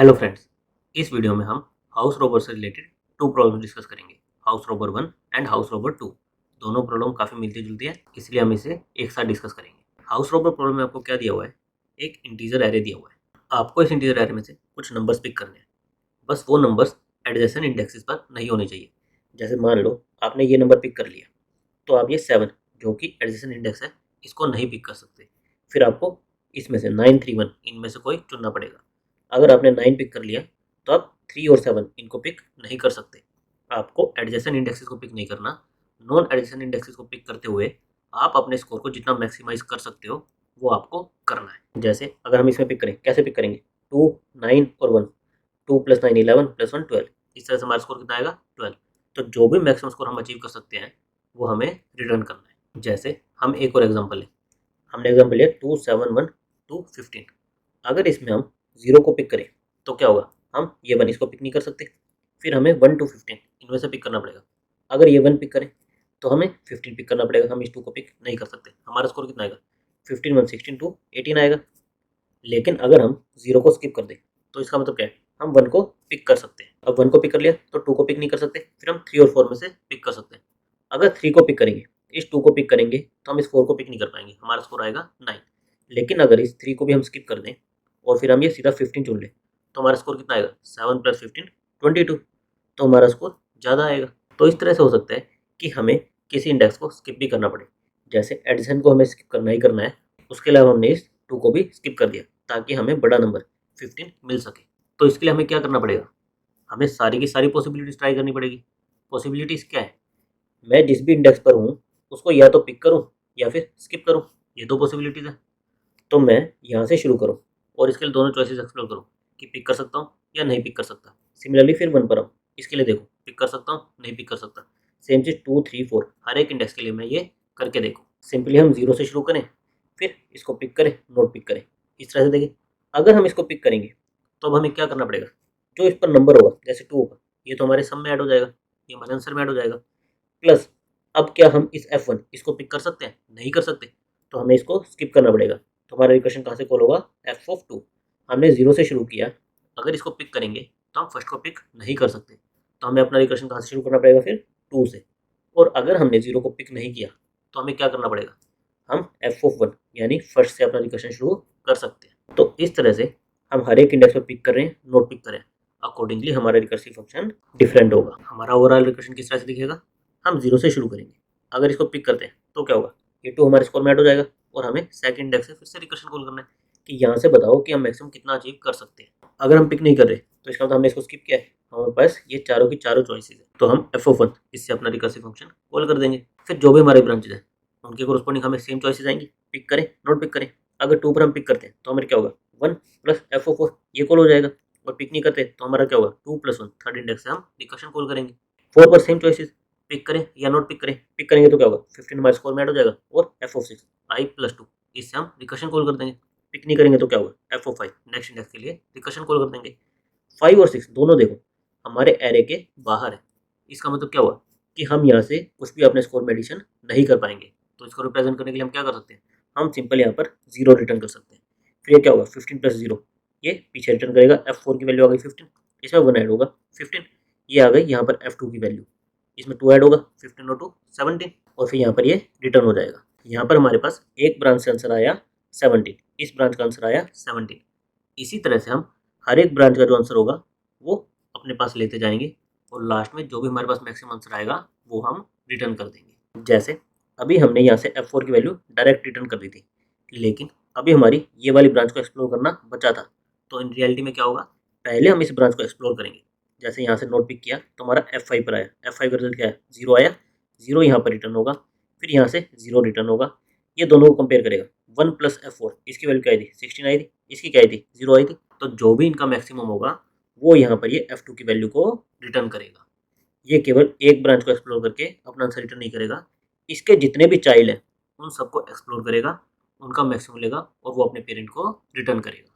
Hello friends, इस video में हम हाउस रोबर से रिलेटेड टू प्रॉब्लम डिस्कस करेंगे। House Rober 1 and house Rober 2 दोनों प्रॉब्लम काफ़ी मिलती जुलती है, इसलिए हम इसे एक साथ डिस्कस करेंगे। हाउस रोबर प्रॉब्लम में आपको क्या दिया हुआ है, एक इंटीजर एरे दिया हुआ है। आपको इस इंटीजर एरे में से कुछ नंबर्स पिक करने हैं। बस वो नंबर्स एडजेसेंट इंडेक्सेस पर नहीं होने चाहिए। जैसे मान लो आपने ये नंबर पिक कर लिया, तो आप ये 7 जो कि एडजेसेंट इंडेक्स है इसको नहीं पिक कर सकते। फिर आपको इसमें से 9, 3, 1 इनमें से कोई चुनना पड़ेगा। अगर आपने 9 पिक कर लिया तो आप 3 और 7 इनको पिक नहीं कर सकते। आपको एडजेसेंट इंडेक्सेस को पिक नहीं करना। नॉन एडजेसेंट इंडेक्सेस को पिक करते हुए आप अपने स्कोर को जितना मैक्सिमाइज कर सकते हो वो आपको करना है। जैसे अगर हम इसमें पिक करें, कैसे पिक करेंगे, 2, 9 और 1, 2 + 9 11 + 1 12। इस तरह से हमारा स्कोर कितना आएगा, 12। तो जो भी मैक्सिमम स्कोर हम अचीव कर सकते हैं वो हमें रिटर्न करना है। जैसे हम एक और एग्जांपल लें, हमने एग्जांपल लिया 2, 7, 1 2 15। अगर इसमें हम 0 को पिक करें तो क्या होगा, हम ये 1 इसको पिक नहीं कर सकते। फिर हमें 1 to 15 इनमें से पिक करना पड़ेगा। अगर ये 1 पिक करें तो हमें 15 पिक करना पड़ेगा। हम इस 2 को पिक नहीं कर सकते। हमारा स्कोर कितना आएगा, 15 1 16 2 18 आएगा। लेकिन अगर हम 0 को स्किप कर दें तो इसका मतलब क्या है, हम 1 को पिक कर सकते हैं। अब 1 को पिक कर लिया तो 2 को पिक नहीं कर सकते। फिर हम 3 और 4 में से पिक कर सकते हैं। अगर 3 को पिक करेंगे, इस 2 को पिक करेंगे तो हम इस 4 को पिक नहीं कर पाएंगे, हमारा स्कोर आएगा 9। लेकिन अगर इस 3 को भी हम स्किप कर दें और फिर हम ये सीधा 15 चुन लें तो हमारा स्कोर कितना आएगा, 7 + 15 22। तो हमारा स्कोर ज़्यादा आएगा। तो इस तरह से हो सकता है कि हमें किसी इंडेक्स को स्किप भी करना पड़े। जैसे एडिशन को हमें स्किप करना ही करना है, उसके अलावा हमने इस 2 को भी स्किप कर दिया ताकि हमें बड़ा नंबर 15 मिल सके। तो इसके लिए हमें क्या करना पड़ेगा, हमें सारी की सारी पॉसिबिलिटीज ट्राई करनी पड़ेगी। पॉसिबिलिटीज क्या है, मैं जिस भी इंडेक्स पर हूँ उसको या तो पिक करूँ या फिर स्किप करूँ। ये दो पॉसिबिलिटीज है। तो मैं यहाँ से शुरू करूँ और इसके लिए दोनों चॉइसेस एक्सप्लोर करूँ कि पिक कर सकता हूँ या नहीं पिक कर सकता। सिमिलरली फिर 1 पर आऊँ, इसके लिए देखो पिक कर सकता हूँ नहीं पिक कर सकता। सेम चीज़ 2, 3, 4 हर एक इंडेक्स के लिए मैं ये करके देखूँ। सिंपली हम 0 से शुरू करें, फिर इसको पिक करें, नोट पिक करें, इस तरह से देखें। अगर हम इसको पिक करेंगे तो अब हमें क्या करना पड़ेगा, जो इस पर नंबर होगा जैसे 2 होगा ये तो हमारे सम में ऐड हो जाएगा, ये हमारे आंसर में ऐड हो जाएगा। प्लस अब क्या हम इस F1 इसको पिक कर सकते हैं, नहीं कर सकते। तो हमें इसको स्किप करना पड़ेगा। तो हमारा रिकर्शन कहाँ से कॉल होगा, F(2). हमने 0 से शुरू किया, अगर इसको पिक करेंगे तो हम फर्स्ट को पिक नहीं कर सकते। तो हमें अपना रिकर्शन कहाँ से शुरू करना पड़ेगा, फिर 2 से। और अगर हमने 0 को पिक नहीं किया तो हमें क्या करना पड़ेगा, हम F(1) यानी फर्स्ट से अपना रिकर्शन शुरू कर सकते हैं। तो इस तरह से हम हर एक इंडेक्स पर पिक कर रहे हैं, नोट पिक करें, अकॉर्डिंगली हमारा रिकर्सिव फंक्शन डिफरेंट होगा। हमारा ओवरऑल रिकर्शन किस तरह से दिखेगा, हम 0 से शुरू करेंगे, अगर इसको पिक करते हैं तो क्या होगा, ये 2 हमारे स्कोर में ऐड हो जाएगा और हमें सेकंड इंडेक्स से फिर से रिकर्शन कॉल करना है कि यहाँ से बताओ कि हम मैक्सिमम कितना अचीव कर सकते हैं। अगर हम पिक नहीं कर रहे तो इसका मतलब हमने इसको स्किप किया है, हमारे पास ये चारों की चारों चॉइसेस है। तो हम F(1) इससे अपना रिकर्सिव फंक्शन कॉल कर देंगे। फिर जो भी हमारे ब्रांचेज है उनके कोरस्पॉन्डिंग हमें सेम चॉइसेस आएंगी, पिक करें नोट पिक करें। अगर 2 पर हम पिक करते हैं तो हमारे क्या होगा, 1 + F(4) ये कॉल हो जाएगा। और पिक नहीं करते तो हमारा क्या होगा, 2 + 1 थर्ड इंडेक्स से हम रिकर्शन कॉल करेंगे। 4 पर सेम चॉइसेस, पिक करें या नोट पिक करें। पिक करेंगे तो क्या होगा, 15 हमारे स्कोर में ऐड हो जाएगा और F(6) I + 2 इससे हम रिकर्शन कॉल कर देंगे। पिक नहीं करेंगे तो क्या होगा, F(5) नेक्स्ट इंडेक्स के लिए रिकर्शन कॉल कर देंगे। 5 और 6 दोनों देखो हमारे एरे के बाहर है। इसका मतलब क्या हुआ कि हम यहाँ से कुछ भी अपने स्कोर में एडिशन नहीं कर पाएंगे। तो इसको रिप्रेजेंट करने के लिए हम क्या कर सकते हैं, हम सिंपल यहाँ पर 0 रिटर्न कर सकते हैं। फिर ये क्या होगा, 15 + 0 ये पीछे रिटर्न करेगा। F(4) की वैल्यू आ गई 15, इसमें 1 ऐड होगा 15। ये आ गई यहाँ पर F(2) की वैल्यू, इसमें 2 ऐड होगा 15 और 2 17 और फिर यहाँ पर ये रिटर्न हो जाएगा। यहाँ पर हमारे पास एक ब्रांच से आंसर आया 17, इस ब्रांच का आंसर आया 17। इसी तरह से हम हर एक ब्रांच का जो आंसर होगा वो अपने पास लेते जाएंगे और लास्ट में जो भी हमारे पास मैक्सिमम आंसर आएगा वो हम रिटर्न कर देंगे। जैसे अभी हमने यहाँ से F(4) की वैल्यू डायरेक्ट रिटर्न कर दी थी, लेकिन अभी हमारी ये वाली ब्रांच को एक्सप्लोर करना बचा था। तो इन रियलिटी में क्या होगा, पहले हम इस ब्रांच को एक्सप्लोर करेंगे। जैसे यहाँ से नोट पिक किया तो हमारा F5 पर आया, F5 का रिजल्ट क्या है, 0 आया। 0 यहाँ पर रिटर्न होगा, फिर यहाँ से 0 रिटर्न होगा। ये दोनों को कंपेयर करेगा, 1 + F(4) इसकी वैल्यू क्या आई थी, 16 आई थी, इसकी क्या आई थी, 0 आई थी। तो जो भी इनका मैक्सिमम होगा वो यहाँ पर ये F2 की वैल्यू को रिटर्न करेगा। ये केवल एक ब्रांच को एक्सप्लोर करके अपना आंसर रिटर्न नहीं करेगा, इसके जितने भी चाइल्ड हैं उन सबको एक्सप्लोर करेगा, उनका मैक्सिमम लेगा और वो अपने पेरेंट को रिटर्न करेगा।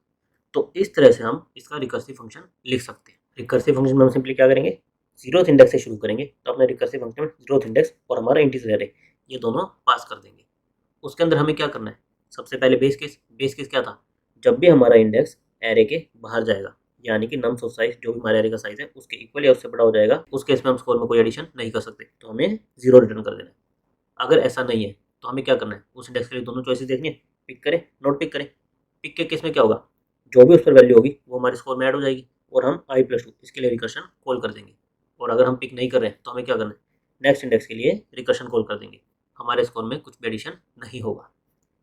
तो इस तरह से हम इसका रिकर्सिव फंक्शन लिख सकते हैं। रिकर्सिव फंक्शन में हम सिंपली क्या करेंगे, 0th इंडेक्स से शुरू करेंगे तो अपने रिकर्सिव फंक्शन में 0th इंडेक्स और हमारा इंटीजर एरे ये दोनों पास कर देंगे। उसके अंदर हमें क्या करना है, सबसे पहले बेस केस क्या था, जब भी हमारा इंडेक्स एरे के बाहर जाएगा यानी कि नम्स ऑफ साइज जो भी हमारे एरे का साइज है उसके इक्वल या उससे बड़ा हो जाएगा, उस केस में हम स्कोर में कोई एडिशन नहीं कर सकते, तो हमें 0 रिटर्न कर देना है। अगर ऐसा नहीं है तो हमें क्या करना है, उस इंडेक्स के लिए दोनों चॉइसेस देखनी है, पिक करें नोट पिक करें। पिक के केस में क्या होगा, जो भी उस पर वैल्यू होगी वो हमारे स्कोर में ऐड हो जाएगी और हम i+2 इसके लिए रिकर्शन कॉल कर देंगे। और अगर हम पिक नहीं कर रहे हैं तो हमें क्या करना है, नेक्स्ट इंडेक्स के लिए रिकर्शन कॉल कर देंगे, हमारे स्कोर में कुछ भी एडिशन नहीं होगा।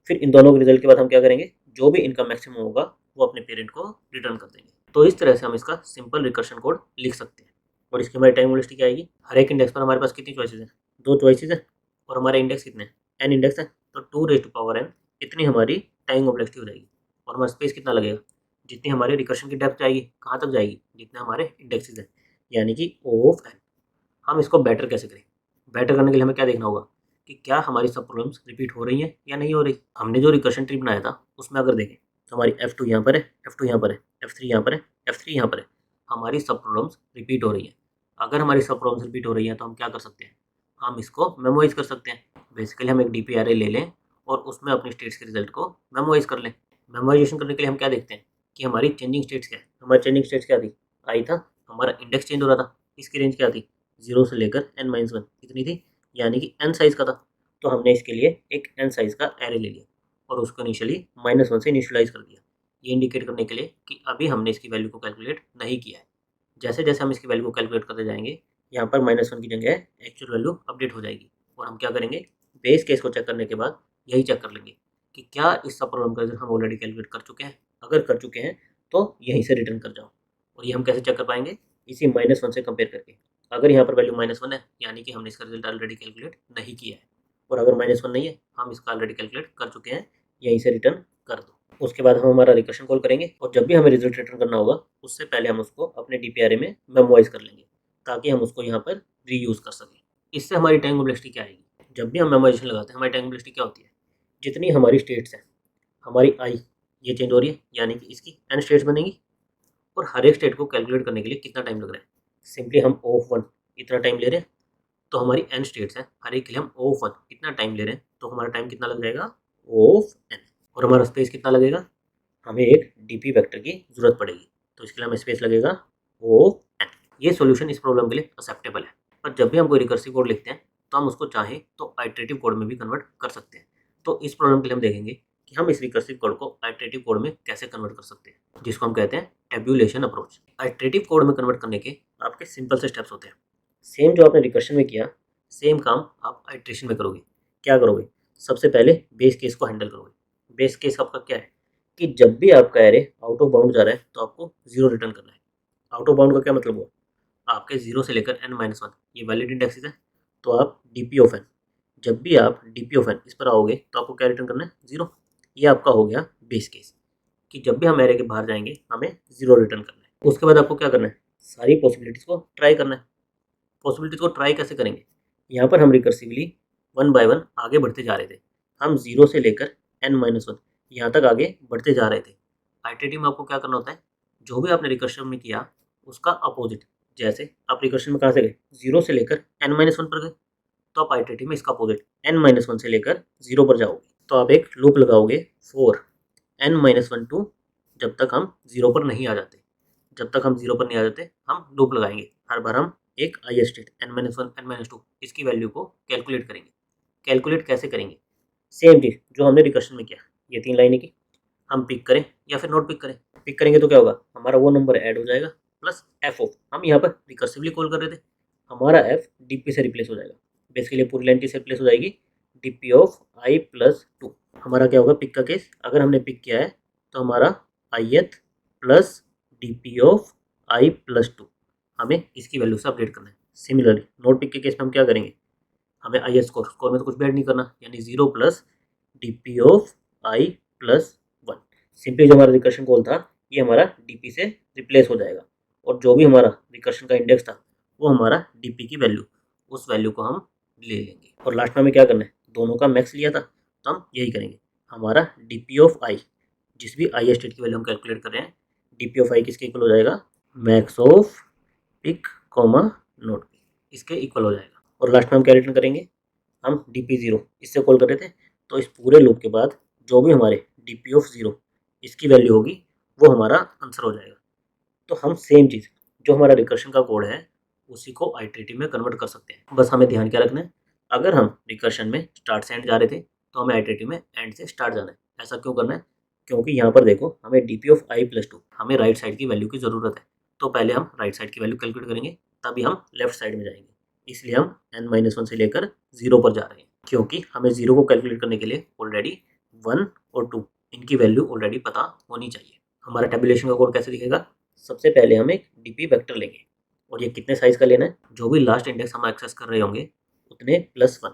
फिर इन दोनों के रिजल्ट के बाद हम क्या करेंगे, जो भी इनका मैक्सिमम होगा वो अपने पेरेंट को रिटर्न कर देंगे। तो इस तरह से हम इसका सिंपल रिकर्शन कोड लिख सकते हैं। और इसकी हमारी टाइम वेलोसिटी क्या आएगी, हर एक इंडेक्स पर हमारे पास कितनी चॉइसेस हैं, 2 चॉइसेस हैं, और हमारे इंडेक्स कितने हैं, n इंडेक्स है, तो 2n इतनी हमारी टाइम कॉम्प्लेक्सिटी हो जाएगी। और हमारा स्पेस कितना लगेगा, जितनी हमारे रिकर्शन की डेप्थ जाएगी, कहाँ तक जाएगी, जितने हमारे इंडेक्सेस हैं, यानी कि O(n). हम इसको बेटर कैसे करें, बेटर करने के लिए हमें क्या देखना होगा कि क्या हमारी सब प्रॉब्लम्स रिपीट हो रही हैं या नहीं हो रही। हमने जो रिकर्शन ट्री बनाया था उसमें अगर देखें तो हमारी F2 यहाँ पर है, F2 यहाँ पर है, F3 यहाँ पर है, F3 यहाँ पर है, हमारी सब प्रॉब्लम्स रिपीट हो रही हैं। अगर हमारी सब प्रॉब्लम्स रिपीट हो रही हैं तो हम क्या कर सकते हैं, हम इसको मेमोराइज कर सकते हैं। बेसिकली हम एक DP array ले लें और उसमें अपनी स्टेट्स के रिजल्ट को मेमोराइज कर लें। मेमोराइजेशन करने के लिए हम क्या देखते हैं कि हमारी चेंजिंग स्टेट्स क्या है, हमारी चेंजिंग स्टेट्स क्या थी, आई था, हमारा इंडेक्स चेंज हो रहा था, इसकी रेंज क्या थी, 0 से लेकर n-1 कितनी थी, यानी कि n साइज़ का था। तो हमने इसके लिए एक n साइज़ का एरे ले लिया और उसको इनिशियली -1 से इनिशियलाइज कर दिया, ये इंडिकेट करने के लिए कि अभी हमने इसकी वैल्यू को कैलकुलेट नहीं किया है। जैसे जैसे हम इसकी वैल्यू को कैलकुलेट करते जाएंगे, यहाँ पर -1 की जगह एक्चुअल वैल्यू अपडेट हो जाएगी। और हम क्या करेंगे, बेस केस को चेक करने के बाद यही चेक कर लेंगे कि क्या इस सब प्रॉब्लम का रिजल्ट हम ऑलरेडी कैलकुलेट कर चुके हैं। अगर कर चुके हैं तो यहीं से रिटर्न कर जाओ। और ये हम कैसे चेक कर पाएंगे, इसी -1 से कंपेयर करके। अगर यहाँ पर वैल्यू -1 है यानी कि हमने इसका रिजल्ट ऑलरेडी कैलकुलेट नहीं किया है, और अगर -1 नहीं है हम इसका ऑलरेडी कैलकुलेट कर चुके हैं, यहीं से रिटर्न कर दो। उसके बाद हम हमारा रिकर्शन कॉल करेंगे और जब भी हमें रिजल्ट रिटर्न करना होगा उससे पहले हम उसको अपने DP array में मेमोराइज कर लेंगे ताकि हम उसको यहाँ पर रीयूज कर सकें। इससे हमारी टाइम कॉम्प्लेक्सिटी क्या आएगी, जब भी हम मेमोराइजेशन लगाते हैं हमारी टाइम कॉम्प्लेक्सिटी क्या होती है, जितनी हमारी स्टेट्स हैं, हमारी आई ये चेंज हो रही है यानी कि इसकी n स्टेट्स बनेंगी, और हर एक स्टेट को कैलकुलेट करने के लिए कितना टाइम लग रहा है, सिंपली हम O(1) इतना टाइम ले रहे हैं, तो हमारी n स्टेट्स हैं, हर एक के लिए हम O(1) इतना टाइम ले रहे हैं, तो हमारा टाइम कितना लग जाएगा O(n). और हमारा स्पेस कितना लगेगा, हमें एक DP वेक्टर की ज़रूरत पड़ेगी, तो इसके लिए हमें स्पेस लगेगा O(n). ये सॉल्यूशन इस प्रॉब्लम के लिए एक्सेप्टेबल है। पर जब भी हम कोई रिकर्सिव कोड लिखते हैं तो हम उसको चाहें तो आइटरेटिव कोड में भी कन्वर्ट कर सकते हैं। तो इस प्रॉब्लम के लिए हम देखेंगे कि हम इस रिकर्सिव कोड को आइटरेटिव कोड में कैसे कन्वर्ट कर सकते हैं, जिसको हम कहते हैं टेब्यूलेशन अप्रोच। आइटरेटिव कोड में कन्वर्ट करने के आपके सिंपल से स्टेप्स होते हैं। सेम जो आपने रिकर्शन में किया सेम काम आप आइटरेशन में करोगे। क्या करोगे, सबसे पहले बेस केस को हैंडल करोगे। बेस केस आपका क्या है कि जब भी आपका एरे आउट ऑफ बाउंड जा रहा है तो आपको 0 रिटर्न करना है। आउट ऑफ बाउंड का क्या मतलब हुआ, आपके 0 से लेकर n-1 ये वैलिड इंडेक्सेस है, तो आप DP(n), जब भी आप DP(n) इस पर आओगे तो आपको क्या रिटर्न करना है, 0। ये आपका हो गया बेस केस कि जब भी हम एरे के बाहर जाएंगे हमें 0 रिटर्न करना है। उसके बाद आपको क्या करना है, सारी पॉसिबिलिटीज़ को ट्राई करना है। पॉसिबिलिटीज़ को ट्राई कैसे करेंगे, यहाँ पर हम रिकर्सिवली 1 बाय 1 आगे बढ़ते जा रहे थे, हम 0 से लेकर n-1 यहाँ तक आगे बढ़ते जा रहे थे। आइटरेटिव में आपको क्या करना होता है, जो भी आपने रिकर्शन में किया उसका अपोजिट, जैसे आप रिकर्शन में कहाँ से गए, 0 से लेकर n-1 पर गए, तो आप आइटरेटिव में इसका अपोजिट n-1 से लेकर 0 पर जाओगे। तो आप एक लूप लगाओगे फॉर n-1 टू जब तक हम 0 पर नहीं आ जाते। जब तक हम 0 पर नहीं आ जाते हम लूप लगाएंगे, हर बार हम एक आई स्टेट n-1 n-2 इसकी वैल्यू को कैलकुलेट करेंगे। कैलकुलेट कैसे करेंगे, सेम चीज़ जो हमने रिकर्शन में किया, ये 3 लाइनें की, हम पिक करें या फिर नोट पिक करें। पिक करेंगे तो क्या होगा, हमारा वो नंबर ऐड हो जाएगा प्लस f ऑफ, हम यहाँ पर रिकर्सिवली कॉल कर रहे थे, हमारा f DP से रिप्लेस हो जाएगा। बेसिकली पूरी लाइन किससे रिप्लेस हो जाएगी, DP ऑफ i+2। हमारा क्या होगा पिक का केस, अगर हमने पिक किया है तो हमारा ith plus DP of i+2 हमें इसकी वैल्यू से अपडेट करना है। सिमिलरली नोट पिक के केस में हम क्या करेंगे, हमें ith स्कोर में तो कुछ भी ऐड नहीं करना, यानी 0 plus DP of i+1। Simply जो हमारा रिकर्शन कॉल था ये हमारा DP से रिप्लेस हो जाएगा, और जो भी हमारा रिकर्शन का इंडेक्स था वो हमारा DP की वैल्यू, उस वैल्यू को हम ले लेंगे। और लास्ट में हमें क्या करना है, दोनों का मैक्स लिया था तो हम यही करेंगे, हमारा DP ऑफ i, जिस भी आई स्टेट की वैल्यू हम कैलकुलेट कर रहे हैं, DP ऑफ i किसके इक्वल हो जाएगा, max of pick comma not pick, इसके इक्वल हो जाएगा। और लास्ट में हम क्या रिटर्न करेंगे, हम DP0 इससे कॉल कर रहे थे, तो इस पूरे लूप के बाद जो भी हमारे DP ऑफ 0 इसकी वैल्यू होगी वो हमारा आंसर हो जाएगा। तो हम सेम चीज़ जो हमारा रिकर्शन का कोड है उसी को आइटरेटिव में कन्वर्ट कर सकते हैं। बस हमें ध्यान क्या रखना है, अगर हम रिकर्शन में स्टार्ट से एंड जा रहे थे तो हमें आइटरेटिव में एंड से स्टार्ट जाना है। ऐसा क्यों करना है, क्योंकि यहाँ पर देखो हमें D P of I plus two, हमें राइट साइड की वैल्यू की ज़रूरत है। तो पहले हम राइट साइड की वैल्यू कैलकुलेट करेंगे, तभी हम लेफ्ट साइड में जाएंगे। इसलिए हम n-1 से लेकर 0 पर जा रहे हैं, क्योंकि हमें 0 को कैलकुलेट करने के लिए ऑलरेडी 1 और 2 इनकी वैल्यू ऑलरेडी पता होनी चाहिए। हमारा टेबुलेशन का कोड कैसे दिखेगा, सबसे पहले हम एक डीपी वेक्टर लेंगे और ये कितने साइज का लेना है, जो भी लास्ट इंडेक्स हम एक्सेस कर रहे होंगे उतने +1।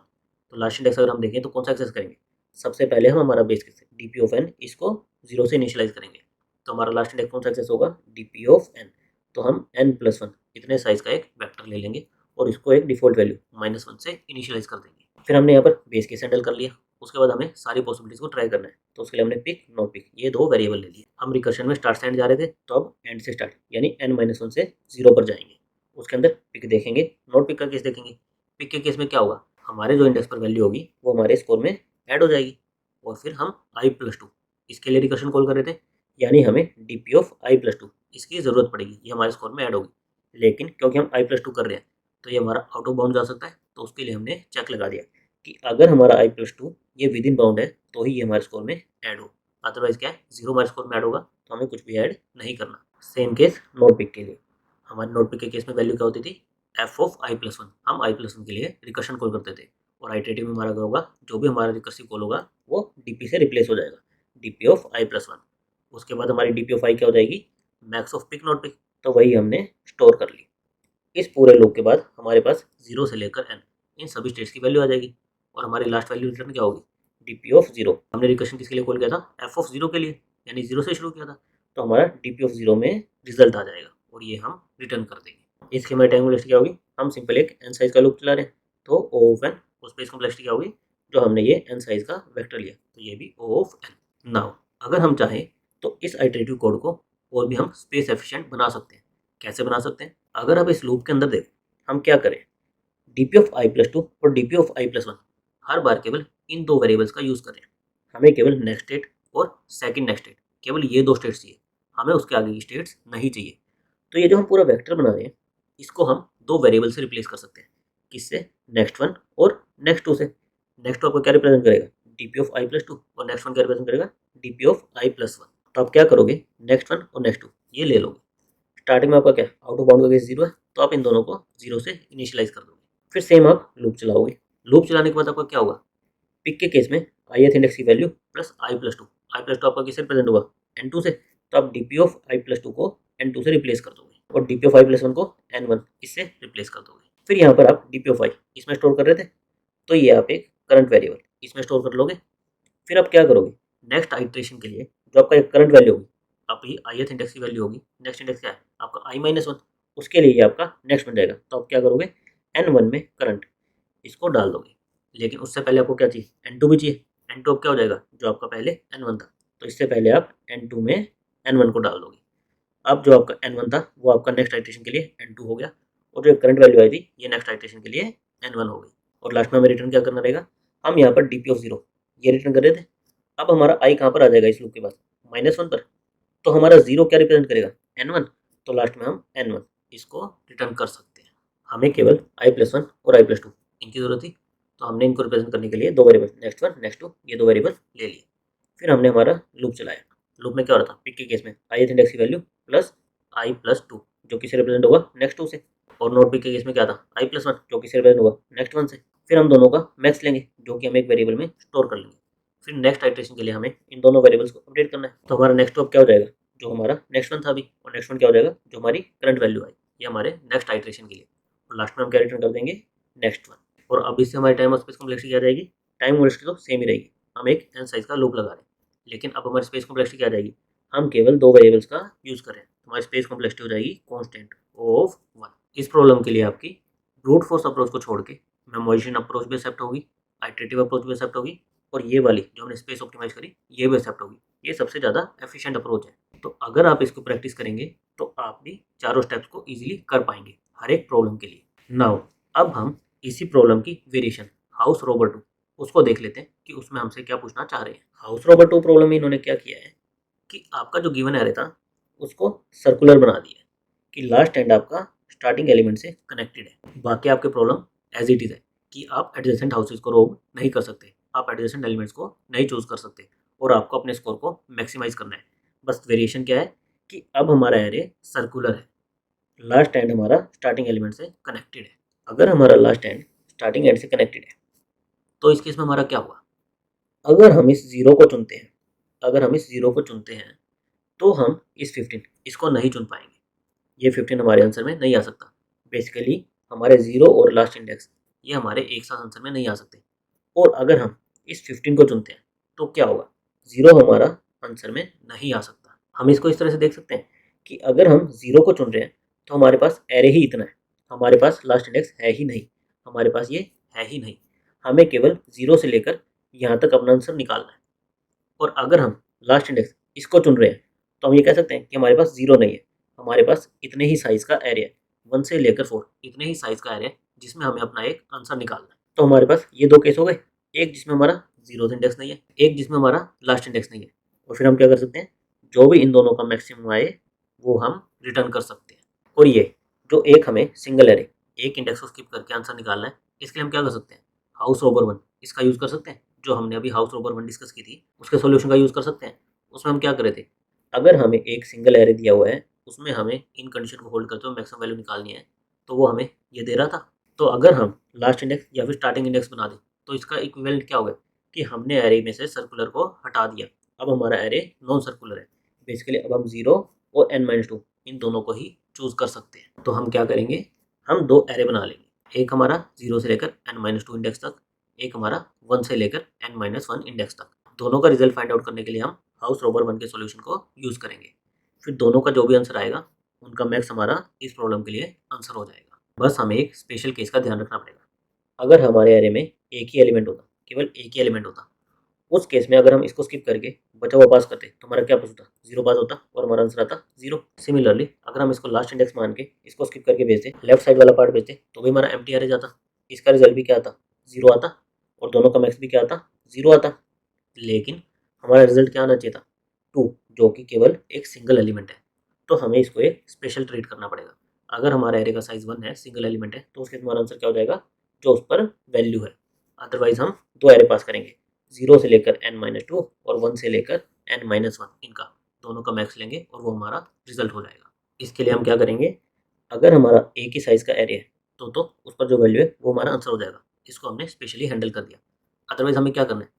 तो लास्ट इंडेक्स अगर हम देखें तो कौन सा एक्सेस करेंगे, सबसे पहले हम हमारा base case D P of N इसको 0 से इनिशियलाइज करेंगे। तो हमारा लास्ट इंडेक्स कौन सा एक्सेस होगा, डी पी ऑफ एन। तो हम n+1 इतने साइज का एक वेक्टर ले लेंगे और इसको एक डिफॉल्ट वैल्यू -1 से इनिशियलाइज कर देंगे। फिर हमने यहाँ पर बेस केस हैंडल कर लिया। उसके बाद हमें सारी पॉसिबिलिटीज को ट्राई करना है। तो उसके लिए हमने पिक नॉट पिक ये दो वेरिएबल ले लिए। हम रिकर्शन में स्टार्ट से एंड जा रहे थे, तो अब एंड से स्टार्ट यानी n-1 से 0 पर जाएंगे। उसके अंदर पिक देखेंगे, नॉट पिक का केस देखेंगे। पिक के केस में क्या होगा, हमारे जो इंडेक्स पर वैल्यू होगी वो हमारे स्कोर में ऐड हो जाएगी और फिर हम i+2 इसके लिए रिकर्शन कॉल कर रहे थे, यानी हमें डी पी ऑफ i+2 इसकी ज़रूरत पड़ेगी, ये हमारे स्कोर में ऐड होगी। लेकिन क्योंकि हम i+2 कर रहे हैं तो ये हमारा आउट ऑफ बाउंड जा सकता है, तो उसके लिए हमने चेक लगा दिया कि अगर हमारा i+2 ये विद इन बाउंड है तो ही ये हमारे स्कोर में ऐड हो, अदरवाइज क्या है 0 हमारे स्कोर में ऐड होगा तो हमें कुछ भी ऐड नहीं करना। सेम केस नोट पिक के लिए, हमारे नोट पिक के केस में वैल्यू क्या होती थी, एफ ऑफ i+1। हम i+1 के लिए रिकर्शन कॉल करते थे और आइटरेटिव में हमारा क्या होगा, जो भी हमारा रिकर्सिव कॉल होगा वो डीपी से रिप्लेस हो जाएगा, डीपी ऑफ i+1। उसके बाद हमारी डीपी ऑफ आई क्या हो जाएगी, max of pick not pick. तो वही हमने स्टोर कर ली। इस पूरे लूप के बाद हमारे पास 0 से लेकर n इन सभी स्टेट्स की वैल्यू आ जाएगी और हमारी लास्ट वैल्यू रिटर्न क्या होगी, डीपी ऑफ 0। हमने रिकर्शन किसके लिए कॉल किया था, एफ ऑफ 0 के लिए, यानी 0 से शुरू किया था। तो हमारा डीपी ऑफ 0 में रिजल्ट आ जाएगा और ये हम रिटर्न कर देंगे। इसकी हमारी टाइम कॉम्प्लेक्सिटी क्या होगी, हम सिंपल एक n साइज का लूप चला रहे हैं तो O ऑफ n, उस पर कॉम्प्लेक्सिटी क्या होगी, जो हमने ये n साइज का वेक्टर लिया तो ये भी O ऑफ n। नाउ अगर हम चाहें तो इस आइटरेटिव कोड को और भी हम स्पेस एफिशिएंट बना सकते हैं। कैसे बना सकते हैं, अगर आप इस लूप के अंदर देखें हम क्या करें, डीपी ऑफ i+2 और डीपी ऑफ i+1 हर बार केवल इन दो वेरिएबल्स का यूज़ करें। हमें केवल नेक्स्ट स्टेट और सेकंड नेक्स्ट स्टेट, केवल ये दो स्टेट्स चाहिए, हमें उसके आगे की स्टेट्स नहीं चाहिए। तो ये जो हम पूरा वेक्टर बना रहे हैं इसको हम दो वेरिएबल से रिप्लेस कर सकते हैं। किससे, नेक्स्ट वन और नेक्स्ट टू से। नेक्स्ट टू आपको क्या रिप्रेजेंट करेगा, डीपी ऑफ i+2 और नेक्स्ट वन क्या रिप्रेजेंट करेगा, डीपी ऑफ i+1। तो आप क्या करोगे, नेक्स्ट वन और नेक्स्ट टू ये ले लोगे। स्टार्टिंग में आपका क्या, आउट ऑफ बाउंड का केस 0 है तो आप इन दोनों को 0 से इनिशियलाइज कर दोगे। फिर सेम आप लूप चलाओगे। लूप चलाने के बाद आपका क्या होगा, पिक के केस में ith इंडेक्स की वैल्यू प्लस i+2। i+2 आपका किससे रिप्रेजेंट होगा, n2 से। तो आप डीपी ऑफ i+2 को n2 से रिप्लेस कर दोगे और डीपी ऑफ i+1 को n1 इससे रिप्लेस कर दोगे। फिर यहाँ पर आप डीपी ऑफ i इसमें स्टोर कर रहे थे तो ये आप एक करंट वेरिएबल इसमें स्टोर कर लोगे। फिर आप क्या करोगे, नेक्स्ट आइट्रेशन के लिए जो आपका एक करंट वैल्यू होगी, आपकी ith इंडेक्स की वैल्यू होगी, नेक्स्ट इंडेक्स क्या है आपका i-1, उसके लिए ये आपका नेक्स्ट बन जाएगा। तो आप क्या करोगे, n1 में करंट इसको डाल दोगे। लेकिन उससे पहले आपको क्या चाहिए, n2 भी चाहिए। n2 अब क्या हो जाएगा, जो आपका पहले n1 था तो इससे पहले आप n2 में n1 को डाल दोगे। अब जो आपका n1 था वो आपका नेक्स्ट आइट्रेशन के लिए n2 हो गया और जो करंट वैल्यू आई थी ये नेक्स्ट आइट्रेशन के लिए n1 हो गई। और लास्ट में हमें रिटर्न क्या करना रहेगा, हम यहाँ पर डीपी ऑफ 0 ये रिटर्न कर रहे थे। अब हमारा i कहाँ पर आ जाएगा इस लूप के बाद, -1 पर। तो हमारा 0 क्या रिप्रेजेंट करेगा, n1। तो लास्ट में हम n1 इसको रिटर्न कर सकते हैं। हमें केवल i+1 और i+2 इनकी ज़रूरत थी, तो हमने इनको रिप्रेजेंट करने के लिए दो variable next one next two ये दो वेरिएबल ले लिए। फिर हमने हमारा लूप चलाया। लूप में क्या हो रहा था, पिक के केस में ith इंडेक्स की वैल्यू प्लस i+2 जो किससे रिप्रेजेंट होगा, नेक्स्ट टू से। और नोट पिक के केस में क्या था, i+1 जो किससे रिप्रेजेंट होगा, नेक्स्ट वन से। फिर हम दोनों का मैक्स लेंगे जो कि हम एक वेरिएबल में स्टोर कर लेंगे। फिर नेक्स्ट आइट्रेशन के लिए हमें इन दोनों वेरिएबल्स को अपडेट करना है। तो हमारा नेक्स्ट टू अब क्या हो जाएगा, जो हमारा नेक्स्ट वन था अभी, और नेक्स्ट वन क्या हो जाएगा, जो हमारी करंट वैल्यू आई ये हमारे नेक्स्ट आइट्रेशन के लिए। और लास्ट में हम क्या रिटर्न कर देंगे, नेक्स्ट वन। और अब इससे हमारी टाइम और स्पेस कॉम्प्लेक्सिटी क्या जाएगी, टाइम कॉम्प्लेक्सिटी तो सेम ही रहेगी, हम एक n साइज का लूप लगा रहे हैं। लेकिन अब हमारी स्पेस कॉम्प्लेक्सिटी क्या जाएगी, हम केवल दो वेरिएबल्स का यूज़ करें तो हमारी स्पेस कॉम्प्लेक्सिटी हो जाएगी कांस्टेंट ऑफ 1। इस प्रॉब्लम के लिए आपकी ब्रूट फोर्स अप्रोच को छोड़ के मेमोइजेशन अप्रोच भी एक्सेप्ट होगी, आइटरेटिव अप्रोच भी एक्सेप्ट होगी और ये वाली जो हमने स्पेस ऑप्टिमाइज करी ये भी एक्सेप्ट होगी। ये सबसे ज़्यादा एफिशिएंट अप्रोच है। तो अगर आप इसको प्रैक्टिस करेंगे तो आप भी चारों स्टेप्स को ईजिली कर पाएंगे हर एक प्रॉब्लम के लिए। नाउ अब हम इसी प्रॉब्लम की वेरिएशन हाउस रोबर 2 उसको देख लेते हैं कि उसमें हमसे क्या पूछना चाह रहे हैं। हाउस रोबर 2 प्रॉब्लम में इन्होंने क्या किया है कि आपका जो गिवन एरे था उसको सर्कुलर बना दिया है। कि लास्ट एंड आपका स्टार्टिंग एलिमेंट से कनेक्टेड है। बाकी आपके प्रॉब्लम एज इट इज़ है कि आप एडजेसेंट हाउसेज को रोव नहीं कर सकते, आप एडजेसेंट एलिमेंट्स को नहीं चूज कर सकते और आपको अपने स्कोर को मैक्सिमाइज करना है। बस वेरिएशन क्या है कि अब हमारा एरे सर्कुलर है, लास्ट एंड हमारा स्टार्टिंग एलिमेंट से कनेक्टेड है। अगर हमारा लास्ट एंड स्टार्टिंग एंड से कनेक्टेड है तो इस केस में हमारा क्या हुआ, अगर हम इस जीरो को चुनते हैं, अगर हम इस जीरो को चुनते हैं तो हम इस 15 इसको नहीं चुन पाएंगे, ये 15 हमारे आंसर में नहीं आ सकता। बेसिकली हमारे जीरो और लास्ट इंडेक्स ये हमारे एक साथ आंसर में नहीं आ सकते। और अगर हम इस 15 को चुनते हैं तो क्या होगा, जीरो हमारा आंसर में नहीं आ सकता। हम इसको इस तरह से देख सकते हैं कि अगर हम जीरो को चुन रहे हैं तो हमारे पास एरे ही इतना है, हमारे पास लास्ट इंडेक्स है ही नहीं, हमारे पास ये है ही नहीं। हमें केवल जीरो से लेकर यहाँ तक अपना आंसर निकालना है। और अगर हम लास्ट इंडेक्स इसको चुन रहे हैं तो हम ये कह सकते हैं कि हमारे पास जीरो नहीं है, हमारे पास इतने ही साइज का एरे है, 1 से लेकर 4 इतने ही साइज का एरे है जिसमें हमें अपना एक आंसर निकालना है। तो हमारे पास ये दो केस हो गए, एक जिसमें हमारा जीरो इंडेक्स नहीं है, एक जिसमें हमारा लास्ट इंडेक्स नहीं है। और फिर हम क्या कर सकते हैं, जो भी इन दोनों का मैक्सिमम आए वो हम रिटर्न कर सकते हैं। और ये जो एक हमें सिंगल एरे एक इंडेक्स को स्किप करके आंसर निकालना है, इसके लिए हम क्या कर सकते हैं, हाउस रोबर 1 इसका यूज़ कर सकते हैं। जो हमने अभी हाउस रोबर 1 डिस्कस की थी उसके सॉल्यूशन का यूज़ कर सकते हैं। उसमें हम क्या कर रहे थे, अगर हमें एक सिंगल एरे दिया हुआ है उसमें हमें इन कंडीशन को होल्ड करते हुए मैक्सिमम वैल्यू निकालनी है, तो वो हमें ये दे रहा था। तो अगर हम लास्ट इंडेक्स या फिर स्टार्टिंग इंडेक्स बना दें तो इसका इक्विवेलेंट क्या होगा कि हमने एरे में से सर्कुलर को हटा दिया, अब हमारा एरे नॉन सर्कुलर है। बेसिकली अब हम जीरो और n-2 इन दोनों को ही चूज कर सकते हैं। तो हम क्या करेंगे, हम दो एरे बना लेंगे, एक हमारा जीरो से लेकर n-2 इंडेक्स तक, एक हमारा 1 से लेकर n-1 इंडेक्स तक। दोनों का रिजल्ट फाइंड आउट करने के लिए हम हाउस रोबर 1 के सॉल्यूशन को यूज़ करेंगे। फिर दोनों का जो भी आंसर आएगा उनका मैक्स हमारा इस प्रॉब्लम के लिए आंसर हो जाएगा। बस हमें एक स्पेशल केस का ध्यान रखना पड़ेगा, अगर हमारे एरे में एक ही एलिमेंट होता, केवल एक ही एलिमेंट होता, उस केस में अगर हम इसको स्किप करके बचा हुआ पास करते तो हमारा क्या पास होता, जीरो पास होता और हमारा आंसर आता जीरो। सिमिलरली अगर हम इसको लास्ट इंडेक्स मान के इसको स्किप करके भेजते, लेफ्ट साइड वाला पार्ट भेजते तो भी हमारा एम्प्टी एरे जाता, इसका रिजल्ट भी क्या आता, जीरो आता और दोनों का मैक्स भी क्या आता, जीरो आता। लेकिन हमारा रिजल्ट क्या आना चाहिए था, टू, जो कि केवल एक सिंगल एलिमेंट है। तो हमें इसको एक स्पेशल ट्रीट करना पड़ेगा। अगर हमारा एरे का साइज 1 है, सिंगल एलिमेंट है, तो उसके हमारा आंसर क्या हो जाएगा, जो उस पर वैल्यू है। अदरवाइज हम दो एरे पास करेंगे, जीरो से लेकर n-2 और 1 से लेकर n-1, इनका दोनों का मैक्स लेंगे और वो हमारा रिजल्ट हो जाएगा। इसके लिए हम क्या करेंगे, अगर हमारा एक ही साइज का एरे है तो उस पर जो वैल्यू है वो हमारा आंसर हो जाएगा। इसको हमने स्पेशली हैंडल कर दिया। अदरवाइज हमें क्या करना है,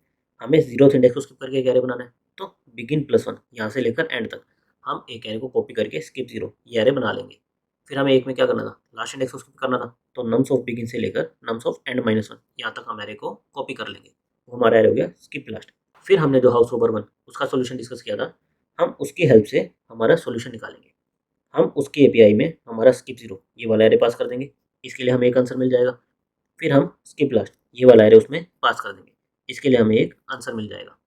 हमें जीरो इंडेक्स को स्किप करके एक एरे बनाना है। तो बिगिन +1 यहाँ से लेकर एंड तक हम एक एरे को कॉपी करके स्किप जीरो ये एरे बना लेंगे। फिर हमें एक में क्या करना था, लास्ट इंडेक्स को स्किप करना था, तो नम्स ऑफ बिगिन से लेकर नम्स ऑफ n-1 यहाँ तक हम एरे को कॉपी कर लेंगे, वो हमारा एरे हो गया स्किप लास्ट। फिर हमने जो हाउस रोबर 1 उसका सॉल्यूशन डिस्कस किया था, हम उसकी हेल्प से हमारा सॉल्यूशन निकालेंगे। हम उसके एपीआई में हमारा स्किप जीरो ये वाला एरे पास कर देंगे, इसके लिए हमें एक आंसर मिल जाएगा। फिर हम स्किप लास्ट ये वाला एरे उसमें पास कर देंगे, इसके लिए हमें एक आंसर मिल जाएगा।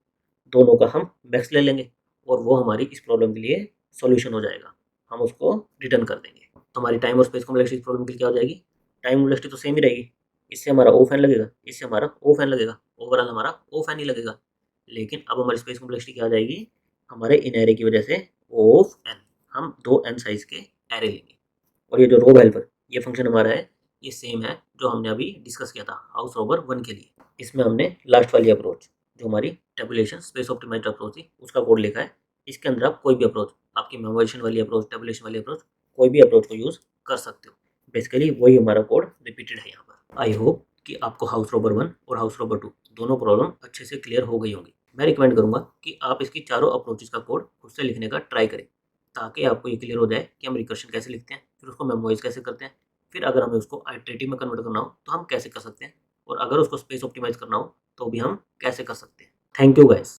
दोनों का हम मैक्स ले लेंगे और वो हमारी इस प्रॉब्लम के लिए सॉल्यूशन हो जाएगा, हम उसको रिटर्न कर देंगे। तो हमारी टाइम और स्पेस कॉम्प्लेक्सिटी इस प्रॉब्लम के लिए क्या हो जाएगी, टाइम कॉम्प्लेक्सिटी तो सेम ही रहेगी, इससे हमारा ओ फैन लगेगा, इससे हमारा ओ फैन लगेगा, ओवरऑल हमारा ओ फैन ही लगेगा। लेकिन अब हमारी स्पेस कॉम्प्लेक्सिटी क्या आ जाएगी, हमारे इन एरे की वजह से ओ ऑफ एन, हम दो एन साइज के एरे लेंगे। और ये जो रोब हेल्पर ये फंक्शन हमारा है, ये सेम है जो हमने अभी डिस्कस किया था हाउस रोबर 1 के लिए। इसमें हमने लास्ट वाली अप्रोच जो हमारी टेबुलेशन स्पेस ऑप्टिमाइज्ड अप्रोच थी उसका कोड लिखा है। इसके अंदर आप कोई भी अप्रोच, आपकी मेमोराइजेशन वाली अप्रोच, टेबुलेशन वाली अप्रोच, कोई भी अप्रोच को यूज़ कर सकते हो। बेसिकली वही हमारा कोड रिपीटेड है यहाँ पर। आई होप कि आपको हाउस रोबर 1 और हाउस रोबर 2 दोनों प्रॉब्लम अच्छे से क्लियर हो गई होंगी। मैं रिकमेंड करूँगा कि आप इसकी चारों अप्रोचेज का कोड खुद से लिखने का ट्राई करें, ताकि आपको ये क्लियर हो जाए कि हम रिकर्शन कैसे लिखते हैं, फिर उसको मेमोराइज कैसे करते हैं, फिर अगर हमें उसको आइटरेटिव में कन्वर्ट करना हो तो हम कैसे कर सकते हैं, और अगर उसको स्पेस ऑप्टिमाइज करना हो तो भी हम कैसे कर सकते हैं। Thank you guys.